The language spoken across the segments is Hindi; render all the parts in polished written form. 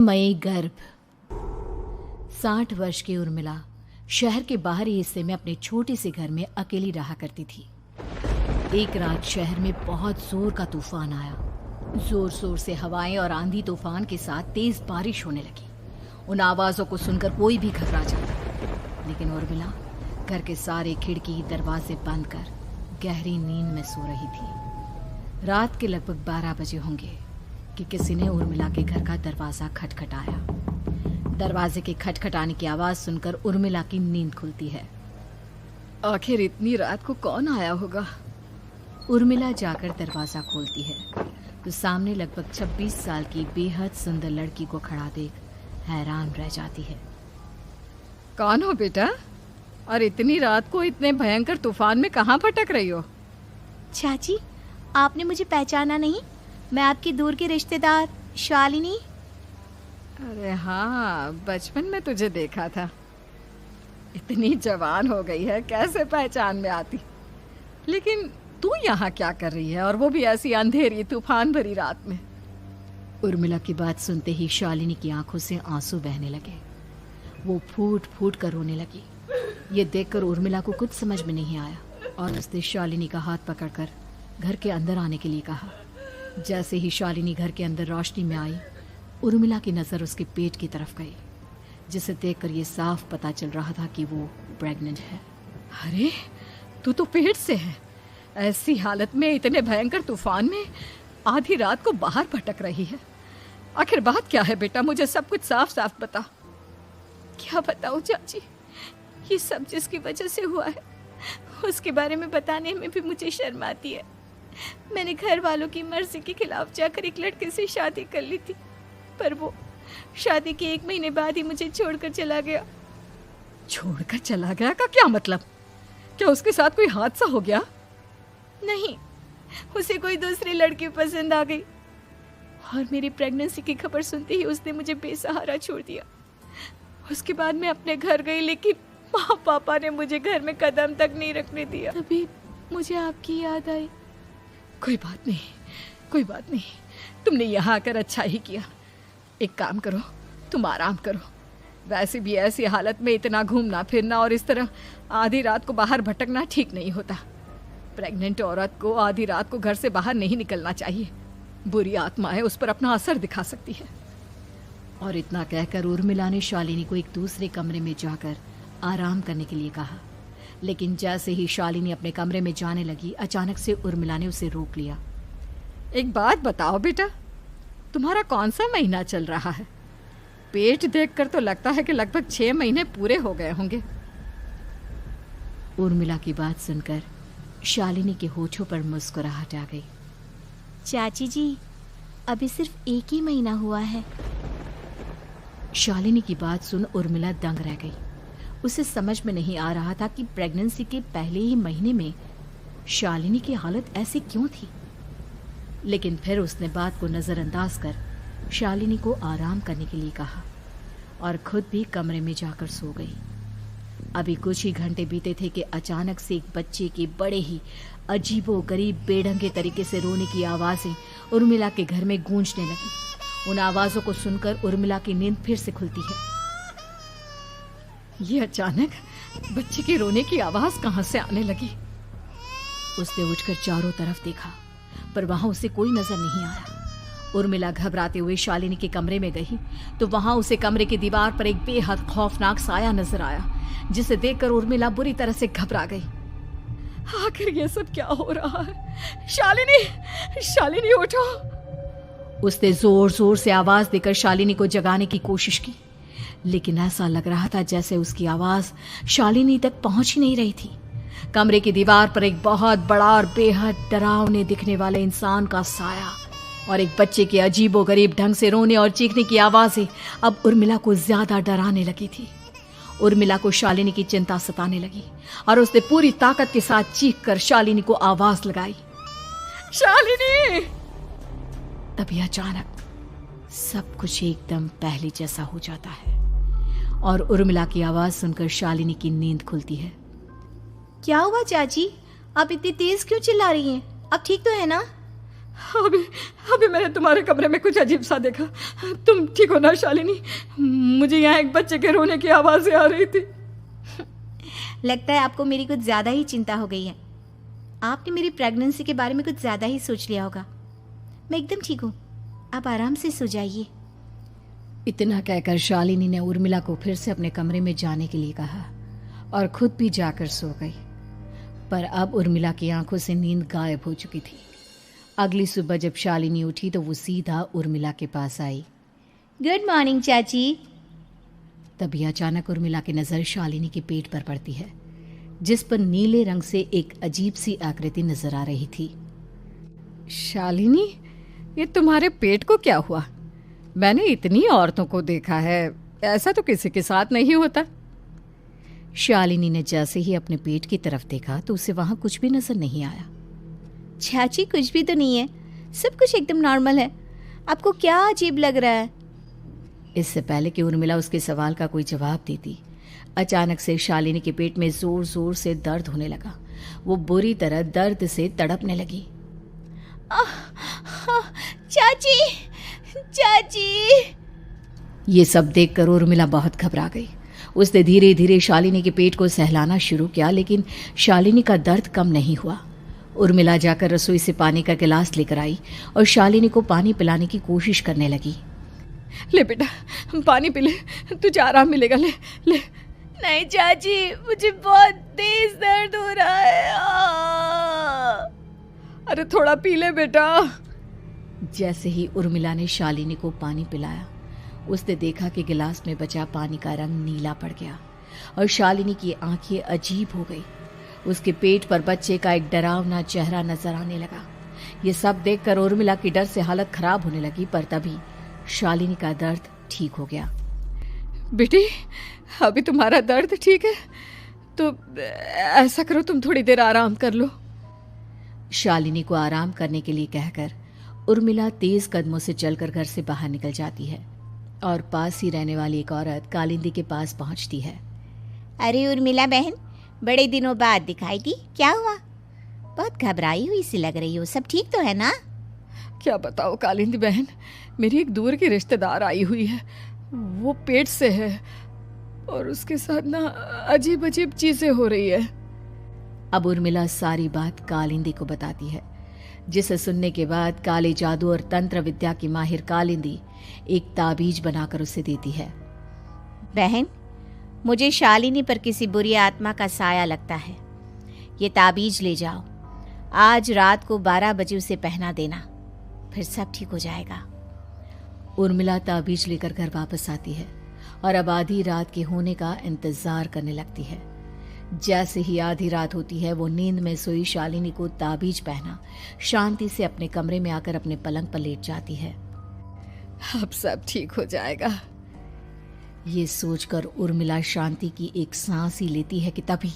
मई गर्भ। 60 वर्ष की उर्मिला शहर के बाहरी हिस्से में अपने छोटे से घर में अकेली रहा करती थी। एक रात शहर में बहुत जोर का तूफान आया। जोर जोर से हवाएं और आंधी तूफान के साथ तेज बारिश होने लगी। उन आवाजों को सुनकर कोई भी घबरा जाता, लेकिन उर्मिला घर के सारे खिड़की दरवाजे बंद कर गहरी नींद में सो रही थी। रात के लगभग 12 बजे होंगे कि किसी ने उर्मिला के घर का दरवाजा खटखटाया। दरवाजे के खटखटाने की आवाज सुनकर उर्मिला की नींद खुलती है। आखिर इतनी रात को कौन आया होगा? उर्मिला जाकर दरवाजा खोलती है तो सामने लगभग 26 साल की बेहद सुंदर लड़की को खड़ा देख हैरान रह जाती है। कौन हो बेटा, और इतनी रात को इतने भयंकर तूफान में कहाँ भटक रही हो? चाची, आपने मुझे पहचाना नहीं? मैं आपकी दूर की रिश्तेदार शालिनी। अरे हाँ, बचपन में तुझे देखा था। इतनी जवान हो गई है, कैसे पहचान में आती। लेकिन तू यहाँ क्या कर रही है, और वो भी ऐसी अंधेरी तूफान भरी रात में? उर्मिला की बात सुनते ही शालिनी की आंखों से आंसू बहने लगे। वो फूट फूट कर रोने लगी। ये देखकर उर्मिला को कुछ समझ में नहीं आया और उसने शालिनी का हाथ पकड़कर घर के अंदर आने के लिए कहा। जैसे ही शालिनी घर के अंदर रोशनी में आई, उर्मिला की नज़र उसके पेट की तरफ गई, जिसे देखकर ये साफ पता चल रहा था कि वो प्रेग्नेंट है। अरे, तू तो पेट से है। ऐसी हालत में इतने भयंकर तूफान में आधी रात को बाहर भटक रही है। आखिर बात क्या है बेटा, मुझे सब कुछ साफ साफ बता। क्या बताऊं चाची, ये सब जिसकी वजह से हुआ है उसके बारे में बताने में भी मुझे शर्म आती है। मैंने घर वालों की मर्जी के खिलाफ जाकर एक लड़के से शादी कर ली थी, पर वो शादी के 1 महीने बाद ही मुझे छोड़कर चला गया। छोड़कर चला गया का क्या मतलब? क्या उसके साथ कोई हादसा हो गया? नहीं, उसे कोई दूसरी लड़की पसंद आ गई और मेरी प्रेगनेंसी की खबर सुनते ही उसने मुझे बेसहारा छोड़ दिया। उसके बाद मैं अपने घर गई, लेकिन माँ पापा ने मुझे घर में कदम तक नहीं रखने दिया। तभी मुझे आपकी याद आई। कोई बात नहीं, कोई बात नहीं, तुमने यहाँ आकर अच्छा ही किया। एक काम करो, तुम आराम करो। वैसे भी ऐसी हालत में इतना घूमना फिरना और इस तरह आधी रात को बाहर भटकना ठीक नहीं होता। प्रेग्नेंट औरत को आधी रात को घर से बाहर नहीं निकलना चाहिए। बुरी आत्माएं उस पर अपना असर दिखा सकती है। और इतना कहकर उर्मिला ने शालिनी को एक दूसरे कमरे में जाकर आराम करने के लिए कहा। लेकिन जैसे ही शालिनी अपने कमरे में जाने लगी, अचानक से उर्मिला ने उसे रोक लिया। एक बात बताओ बेटा, तुम्हारा कौन सा महीना चल रहा है? पेट देखकर तो लगता है कि लगभग 6 महीने पूरे हो गए होंगे। उर्मिला की बात सुनकर शालिनी के होठों पर मुस्कुराहट आ गई। चाची जी, अभी सिर्फ 1 ही महीना हुआ है। शालिनी की बात सुन उर्मिला दंग रह गई। उसे समझ में नहीं आ रहा था कि प्रेगनेंसी के पहले ही महीने में शालिनी की हालत ऐसी क्यों थी। लेकिन फिर उसने बात को नजरअंदाज कर शालिनी को आराम करने के लिए कहा और खुद भी कमरे में जाकर सो गई। अभी कुछ ही घंटे बीते थे कि अचानक से एक बच्चे के बड़े ही अजीबो गरीब बेढंगे तरीके से रोने की आवाजें उर्मिला के घर में गूंजने लगी। उन आवाजों को सुनकर उर्मिला की नींद फिर से खुलती है। ये अचानक बच्चे के रोने की आवाज कहां से आने लगी? उसने उठकर चारों तरफ देखा, पर वहां उसे कोई नजर नहीं आया। उर्मिला घबराते हुए शालिनी के कमरे में गई तो वहां उसे कमरे की दीवार पर एक बेहद खौफनाक साया नजर आया, जिसे देखकर उर्मिला बुरी तरह से घबरा गई। आखिर ये सब क्या हो रहा है? शालिनी, शालिनी उठो! उसने जोर जोर से आवाज देकर शालिनी को जगाने की कोशिश की, लेकिन ऐसा लग रहा था जैसे उसकी आवाज शालिनी तक पहुंच ही नहीं रही थी। कमरे की दीवार पर एक बहुत बड़ा और बेहद डरावने दिखने वाले इंसान का साया और एक बच्चे के अजीबोगरीब ढंग से रोने और चीखने की आवाजें अब उर्मिला को ज्यादा डराने लगी थी। उर्मिला को शालिनी की चिंता सताने लगी और उसने पूरी ताकत के साथ चीखकर शालिनी को आवाज लगाई, शालिनी! तभी अचानक सब कुछ एकदम पहले जैसा हो जाता है और उर्मिला की आवाज सुनकर शालिनी की नींद खुलती है। क्या हुआ चाची, आप इतनी तेज क्यों चिल्ला रही हैं? अब ठीक तो है ना? अभी अभी मैंने तुम्हारे कमरे में कुछ अजीब सा देखा। तुम ठीक हो ना शालिनी? मुझे यहाँ एक बच्चे के रोने की आवाज़ें आ रही थी। लगता है आपको मेरी कुछ ज़्यादा ही चिंता हो गई है। आपने मेरी प्रेगनेंसी के बारे में कुछ ज़्यादा ही सोच लिया होगा। मैं एकदम ठीक हूँ, आप आराम से सो जाइए। इतना कहकर शालिनी ने उर्मिला को फिर से अपने कमरे में जाने के लिए कहा और खुद भी जाकर सो गई। पर अब उर्मिला की आंखों से नींद गायब हो चुकी थी। अगली सुबह जब शालिनी उठी तो वो सीधा उर्मिला के पास आई। गुड मॉर्निंग चाची। तभी अचानक उर्मिला की नज़र शालिनी के पेट पर पड़ती है, जिस पर नीले रंग से एक अजीब सी आकृति नजर आ रही थी। शालिनी, ये तुम्हारे पेट को क्या हुआ? मैंने इतनी औरतों को देखा है, ऐसा तो किसी के साथ नहीं होता। शालिनी ने जैसे ही अपने पेट की तरफ देखा तो उसे वहां कुछ भी नजर नहीं आया। चाची कुछ भी तो नहीं है, सब कुछ एकदम नॉर्मल है। आपको क्या अजीब लग रहा है? इससे पहले कि उर्मिला उसके सवाल का कोई जवाब देती, अचानक से शालिनी के पेट में जोर जोर से दर्द होने लगा। वो बुरी तरह दर्द से तड़पने लगी। चाची, चाची। ये सब देखकर उर्मिला बहुत घबरा गई। उसने धीरे धीरे शालिनी के पेट को सहलाना शुरू किया, लेकिन शालिनी का दर्द कम नहीं हुआ। उर्मिला जाकर रसोई से पानी का गिलास लेकर आई और शालिनी को पानी पिलाने की कोशिश करने लगी। ले बेटा, पानी पी ले, तुझे आराम मिलेगा। ले ले। नहीं चाची, मुझे बहुत तेज दर्द हो रहा है। अरे थोड़ा पी ले बेटा। जैसे ही उर्मिला ने शालिनी को पानी पिलाया, उसने देखा कि गिलास में बचा पानी का रंग नीला पड़ गया और शालिनी की आंखें अजीब हो गई। उसके पेट पर बच्चे का एक डरावना चेहरा नजर आने लगा। ये सब देखकर उर्मिला की डर से हालत खराब होने लगी, पर तभी शालिनी का दर्द ठीक हो गया। बेटी, अभी तुम्हारा दर्द ठीक है तो ऐसा करो, तुम थोड़ी देर आराम कर लो। शालिनी को आराम करने के लिए कहकर उर्मिला तेज कदमों से चलकर घर से बाहर निकल जाती है और पास ही रहने वाली एक औरत कालिंदी के पास पहुंचती है। अरे उर्मिला बहन, बड़े दिनों बाद दिखाई दी, क्या हुआ? बहुत घबराई हुई सी लग रही हो, सब ठीक तो है ना? क्या बताओ कालिंदी बहन, मेरी एक दूर की रिश्तेदार आई हुई है। वो पेट से है और उसके साथ ना अजीब अजीब चीजें हो रही है। अब उर्मिला सारी बात कालिंदी को बताती है, जिसे सुनने के बाद काले जादू और तंत्र विद्या की माहिर कालिंदी एक ताबीज बनाकर उसे देती है। बहन, मुझे शालिनी पर किसी बुरी आत्मा का साया लगता है। ये ताबीज ले जाओ, आज रात को 12 बजे उसे पहना देना, फिर सब ठीक हो जाएगा। उर्मिला ताबीज लेकर घर वापस आती है और अब आधी रात के होने का इंतजार करने लगती है। जैसे ही आधी रात होती है, वो नींद में सोई शालिनी को ताबीज पहना शांति से अपने कमरे में आकर अपने पलंग पर लेट जाती है। अब सब ठीक हो जाएगा, ये सोचकर उर्मिला शांति की एक सांस ही लेती है कि तभी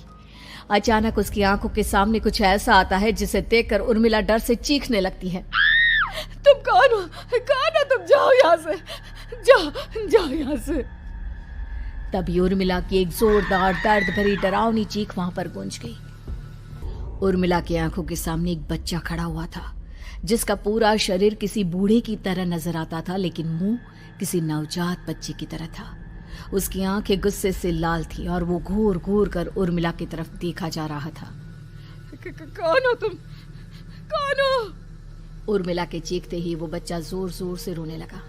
अचानक उसकी आंखों के सामने कुछ ऐसा आता है जिसे देखकर उर्मिला डर से चीखने लगती है। तुम कौन हो? कौन हो तुम? जाओ यहाँ से, जाओ जाओ यहाँ से। तभी उर्मिला की एक जोरदार दर्द भरी डरावनी चीख वहां पर गूंज गई। उर्मिला की आंखों के सामने एक बच्चा खड़ा हुआ था, जिसका पूरा शरीर किसी बूढ़े की तरह नजर आता था, लेकिन मुंह किसी नवजात बच्चे की तरह था। उसकी आंखें गुस्से से लाल थी और वो घूर घूर कर उर्मिला की तरफ देखा जा रहा था। कौन हो तुम? कौन हो? उर्मिला के चीखते ही वो बच्चा जोर जोर से रोने लगा।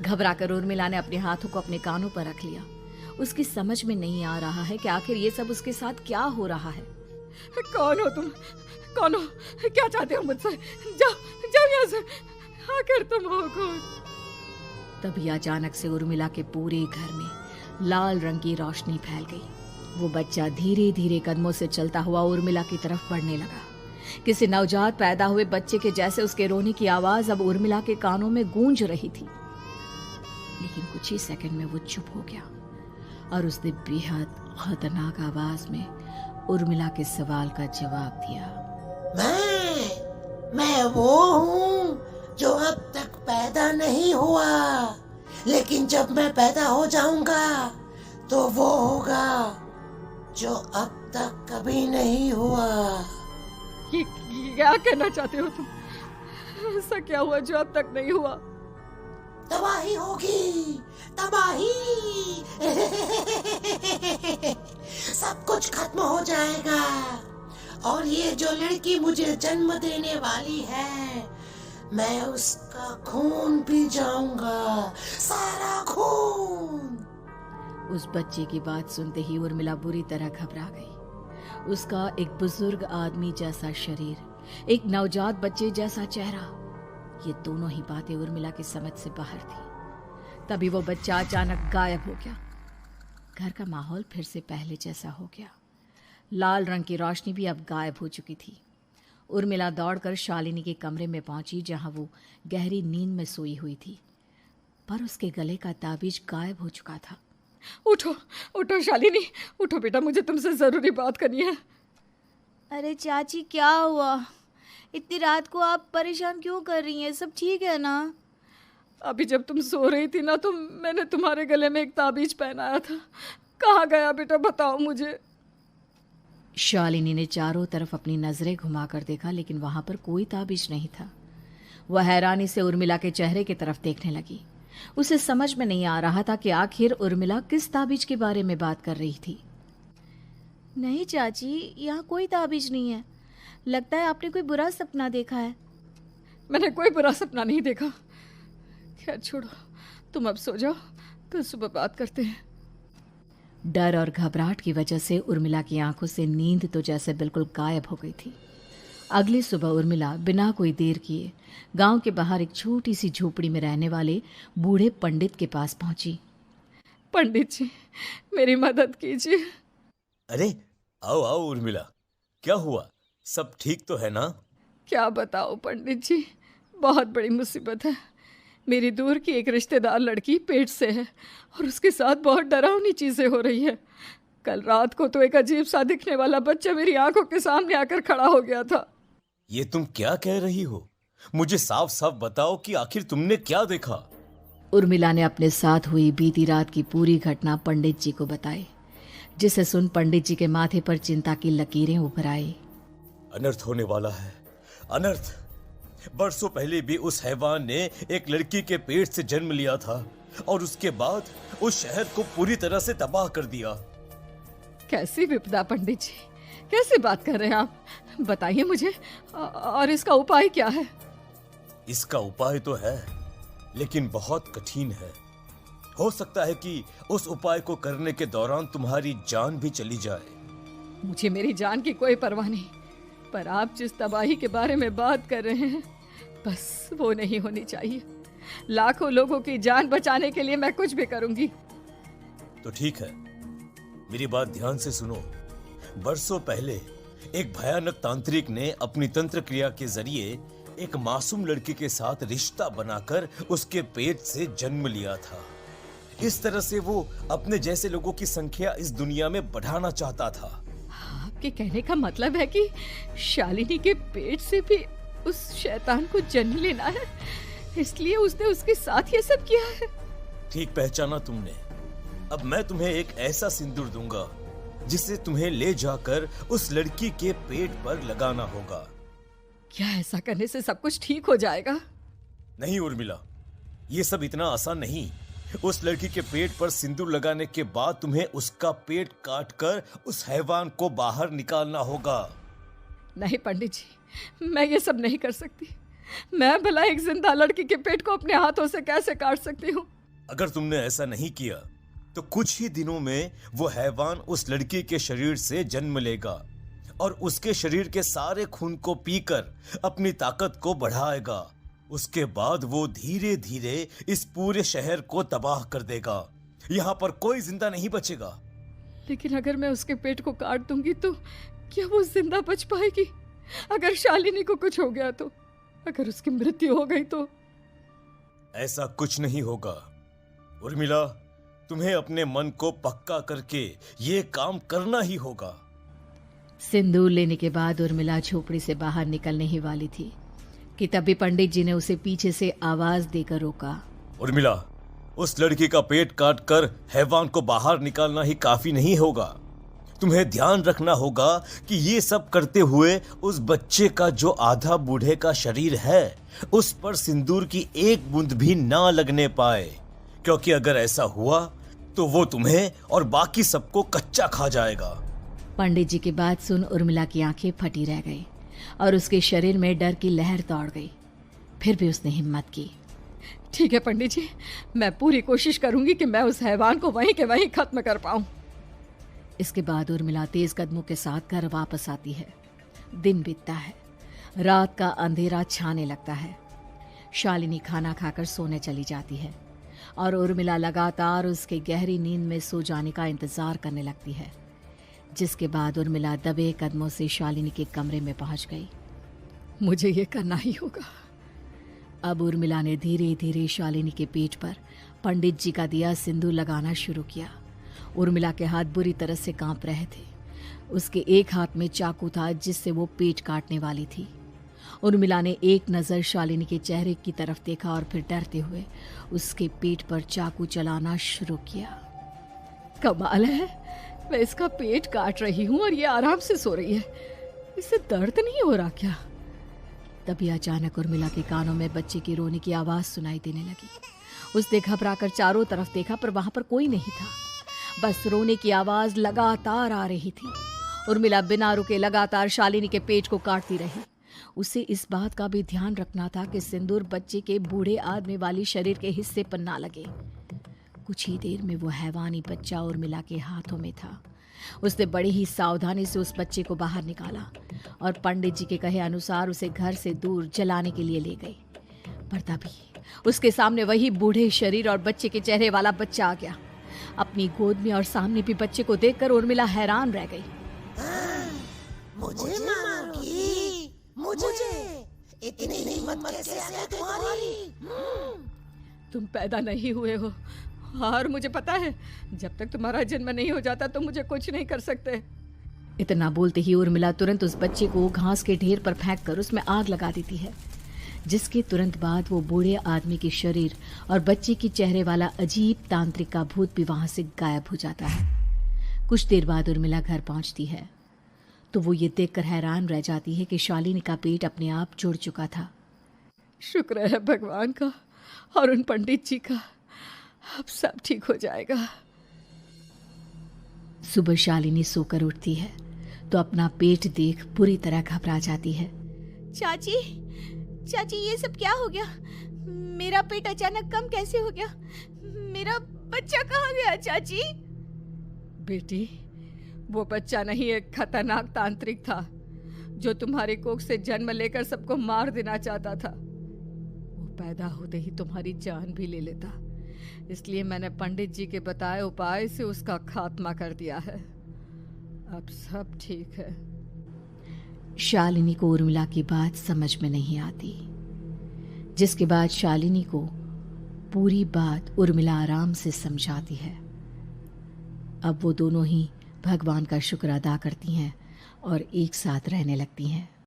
घबराकर उर्मिला ने अपने हाथों को अपने कानों पर रख लिया। उसकी समझ में नहीं आ रहा है कि आखिर ये सब उसके साथ क्या हो रहा है। कौन हो तुम? कौन हो? क्या चाहते हो मुझसे? जाओ जाओ यहाँ से, आखिर तुम हो कौन? तभी अचानक से उर्मिला के पूरे घर में लाल रंग की रोशनी फैल गई। वो बच्चा धीरे धीरे कदमों से चलता हुआ उर्मिला की तरफ बढ़ने लगा। किसी नवजात पैदा हुए बच्चे के जैसे उसके रोने की आवाज अब उर्मिला के कानों में गूंज रही थी। लेकिन कुछ ही सेकंड में वो चुप हो गया और उसने बेहद खतरनाक आवाज में उर्मिला के सवाल का जवाब दिया। मैं वो हूँ जो अब तक पैदा नहीं हुआ, लेकिन जब मैं पैदा हो जाऊंगा तो वो होगा जो अब तक कभी नहीं हुआ। ये क्या कहना चाहते हो तुम? ऐसा क्या हुआ जो अब तक नहीं हुआ? तबाही होगी, तबाही। सब कुछ खत्म हो जाएगा और ये जो लड़की मुझे जन्म देने वाली है, मैं उसका खून पी जाऊंगा, सारा खून। उस बच्चे की बात सुनते ही उर्मिला बुरी तरह घबरा गई। उसका एक बुजुर्ग आदमी जैसा शरीर, एक नवजात बच्चे जैसा चेहरा, ये दोनों ही बातें उर्मिला की समझ से बाहर थी। तभी वो बच्चा अचानक गायब हो गया। घर का माहौल फिर से पहले जैसा हो गया। लाल रंग की रोशनी भी अब गायब हो चुकी थी। उर्मिला दौड़कर शालिनी के कमरे में पहुंची, जहां वो गहरी नींद में सोई हुई थी, पर उसके गले का ताबीज गायब हो चुका था। उठो उठो शालिनी, उठो बेटा, मुझे तुमसे जरूरी बात करनी है। अरे चाची क्या हुआ? इतनी रात को आप परेशान क्यों कर रही हैं? सब ठीक है ना? अभी जब तुम सो रही थी ना, तो मैंने तुम्हारे गले में एक ताबीज पहनाया था। कहाँ गया बेटा, बताओ मुझे। शालिनी ने चारों तरफ अपनी नजरें घुमाकर देखा, लेकिन वहां पर कोई ताबीज नहीं था। वह हैरानी से उर्मिला के चेहरे की तरफ देखने लगी। उसे समझ में नहीं आ रहा था कि आखिर उर्मिला किस ताबीज के बारे में बात कर रही थी। नहीं चाची, यहाँ कोई ताबीज नहीं है। लगता है आपने कोई बुरा सपना देखा है। मैंने कोई बुरा सपना नहीं देखा। खैर छोड़ो, तुम अब सो जाओ, कल सुबह बात करते हैं। डर और घबराहट की वजह से उर्मिला की आंखों से नींद तो जैसे बिल्कुल गायब हो गई थी। अगली सुबह उर्मिला बिना कोई देर किए गांव के बाहर एक छोटी सी झोपड़ी में रहने वाले बूढ़े पंडित के पास पहुंची। पंडित जी, मेरी मदद कीजिए। अरे आओ आओ उर्मिला, क्या हुआ? सब ठीक तो है ना? क्या बताओ पंडित जी, बहुत बड़ी मुसीबत है। मेरी दूर की एक रिश्तेदार लड़की पेट से है और उसके साथ बहुत डरावनी चीजें हो रही है। कल रात को तो एक अजीब सा दिखने वाला बच्चा मेरी आंखों के सामने आकर खड़ा हो गया था। ये तुम क्या कह रही हो? मुझे साफ साफ बताओ कि आखिर तुमने क्या देखा? उर्मिला ने अपने साथ हुई बीती रात की पूरी घटना पंडित जी को बताई, जिसे सुन पंडित जी के माथे पर चिंता की लकीरें उभर आई। अनर्थ होने वाला है, अनर्थ। बरसों पहले भी उस हैवान ने एक लड़की के पेट से जन्म लिया था और उसके बाद उस शहर को पूरी तरह से तबाह कर दिया। कैसी विपदा पंडित जी, कैसे बात कर रहे हैं आप? बताइए मुझे, और इसका उपाय क्या है? इसका उपाय तो है, लेकिन बहुत कठिन है। हो सकता है कि उस उपाय को करने के दौरान तुम्हारी जान भी चली जाए। मुझे मेरी जान की कोई परवाह नहीं, पर आप जिस तबाही के बारे में बात कर रहे हैं, बस वो नहीं होनी चाहिए। लाखों लोगों की जान बचाने के लिए मैं कुछ भी करूंगी। तो ठीक है, मेरी बात ध्यान से सुनो। बरसों पहले एक भयानक तांत्रिक ने अपनी तंत्र क्रिया के जरिए एक मासूम लड़की के साथ रिश्ता बनाकर उसके पेट से जन्म लिया था। इस तरह से वो अपने जैसे लोगों की संख्या इस दुनिया में बढ़ाना चाहता था। आपके कहने का मतलब है कि शालिनी के पेट से भी उस शैतान को जन्म लेना है, इसलिए उसने उसके साथ ये सब किया है। ठीक पहचाना तुमने। अब मैं तुम्हें एक ऐसा सिंदूर दूंगा जिसे तुम्हें ले जाकर उस लड़की के पेट पर लगाना होगा। क्या ऐसा करने से सब कुछ ठीक हो जाएगा? नहीं उर्मिला, ये सब इतना आसान नहीं। उस लड़की के पेट पर सिंदूर लगाने के बाद तुम्हें उसका पेट काटकर उस हैवान को बाहर निकालना होगा। नहीं पंडित जी, मैं ये सब नहीं कर सकती। मैं भला एक जिंदा लड़की के पेट को अपने हाथों से कैसे काट सकती हूँ? अगर तुमने ऐसा नहीं किया तो कुछ ही दिनों में वो हैवान उस लड़की के शरीर से जन्म लेगा और उसके शरीर के सारे खून को पीकर अपनी ताकत को बढ़ाएगा। उसके बाद वो धीरे धीरे इस पूरे शहर को तबाह कर देगा। यहाँ पर कोई जिंदा नहीं बचेगा। लेकिन अगर मैं उसके पेट को काट दूंगी तो क्या वो जिंदा बच पाएगी? अगर शालिनी को कुछ हो गया तो, अगर उसकी मृत्यु हो गई तो? ऐसा कुछ नहीं होगा उर्मिला, तुम्हें अपने मन को पक्का करके ये काम करना ही होगा। सिंदूर लेने के बाद उर्मिला झोपड़ी से बाहर निकलने ही वाली थी कि तभी पंडित जी ने उसे पीछे से आवाज देकर रोका। उर्मिला, उस लड़की का पेट काटकर हैवान को बाहर निकालना ही काफी नहीं होगा। तुम्हें ध्यान रखना होगा कि ये सब करते हुए उस बच्चे का जो आधा बूढ़े का शरीर है उस पर सिंदूर की एक बूंद भी ना लगने पाए, क्योंकि अगर ऐसा हुआ तो वो तुम्हें और बाकी सबको कच्चा खा जाएगा। पंडित जी की बात सुन उर्मिला की आंखें फटी रह गई और उसके शरीर में डर की लहर दौड़ गई। फिर भी उसने हिम्मत की। ठीक है पंडित जी, मैं पूरी कोशिश करूंगी कि मैं उस हैवान को वहीं के वहीं खत्म कर पाऊं। इसके बाद उर्मिला तेज कदमों के साथ घर वापस आती है। दिन बीतता है, रात का अंधेरा छाने लगता है। शालिनी खाना खाकर सोने चली जाती है और उर्मिला लगातार उसके गहरी नींद में सो जाने का इंतजार करने लगती है, जिसके बाद उर्मिला दबे कदमों से शालिनी के कमरे में पहुंच गई। मुझे ये करना ही होगा। अब उर्मिला ने धीरे धीरे शालिनी के पेट पर पंडित जी का दिया सिंदूर लगाना शुरू किया। उर्मिला के हाथ बुरी तरह से कांप रहे थे। उसके एक हाथ में चाकू था जिससे वो पेट काटने वाली थी। उर्मिला ने एक नज़र शालिनी के चेहरे की तरफ देखा और फिर डरते हुए उसके पेट पर चाकू चलाना शुरू किया। कमाल है, मैं इसका पेट काट रही हूँ और ये आराम से सो रही है। इसे दर्द नहीं हो रहा क्या? तभी अचानक उर्मिला के कानों में बच्चे की रोने की आवाज सुनाई देने लगी। उसने घबराकर चारों तरफ देखा पर वहां पर कोई नहीं था। बस रोने की आवाज लगातार आ रही थी। उर्मिला बिना रुके लगातार शालिनी के पेट को काटती रही। उसे इस बात का भी ध्यान रखना था कि सिंदूर बच्चे के बूढ़े आदमी वाली शरीर के हिस्से पर ना लगे। कुछ ही देर में वो हैवानी बच्चा उर्मिला के हाथों में था। उसने बड़ी ही सावधानी से उस बच्चे को बाहर निकाला और पंडित जी के कहे अनुसार उसे घर से दूर जलाने के लिए ले गई। पर तभी उसके सामने वही बूढ़े शरीर और बच्चे के चेहरे वाला बच्चा आ गया। अपनी गोद में और सामने भी बच्चे को देखकर उर्मिला हैरान रह गई। मुझे मारोगी? मुझे इतनी हिम्मत कैसे आ गई तुम्हारी? तुम पैदा नहीं हुए हो और मुझे पता है जब तक तुम्हारा जन्म नहीं हो जाता तो मुझे कुछ नहीं कर सकते। इतना बोलते ही उर्मिला तुरंत उस बच्चे को घास के ढेर पर फेंककर उसमें आग लगा देती है, जिसके तुरंत बाद वो बूढ़े आदमी के शरीर और बच्चे के चेहरे वाला अजीब तांत्रिक का भूत भी वहां से गायब हो जाता है। कुछ देर बाद उर्मिला घर पहुंचती है तो वो ये देखकर हैरान रह जाती है कि शालिनी का पेट अपने आप जुड़ चुका था। शुक्र है भगवान का और उन पंडित जी का, अब सब ठीक हो जाएगा। सुबह शालिनी सोकर उठती है तो अपना पेट देख बुरी तरह घबरा जाती है। चाची, चाची ये सब क्या हो गया? मेरा पेट अचानक कम कैसे हो गया? मेरा बच्चा कहाँ गया चाची? बेटी, वो बच्चा नहीं, एक खतरनाक तांत्रिक था जो तुम्हारी कोख से जन्म लेकर सबको मार देना चाहता था। वो पैदा होते ही तुम्हारी जान भी ले लेता, इसलिए मैंने पंडित जी के बताए उपाय से उसका खात्मा कर दिया है। अब सब ठीक है। शालिनी को उर्मिला की बात समझ में नहीं आती, जिसके बाद शालिनी को पूरी बात उर्मिला आराम से समझाती है। अब वो दोनों ही भगवान का शुक्र अदा करती हैं और एक साथ रहने लगती हैं।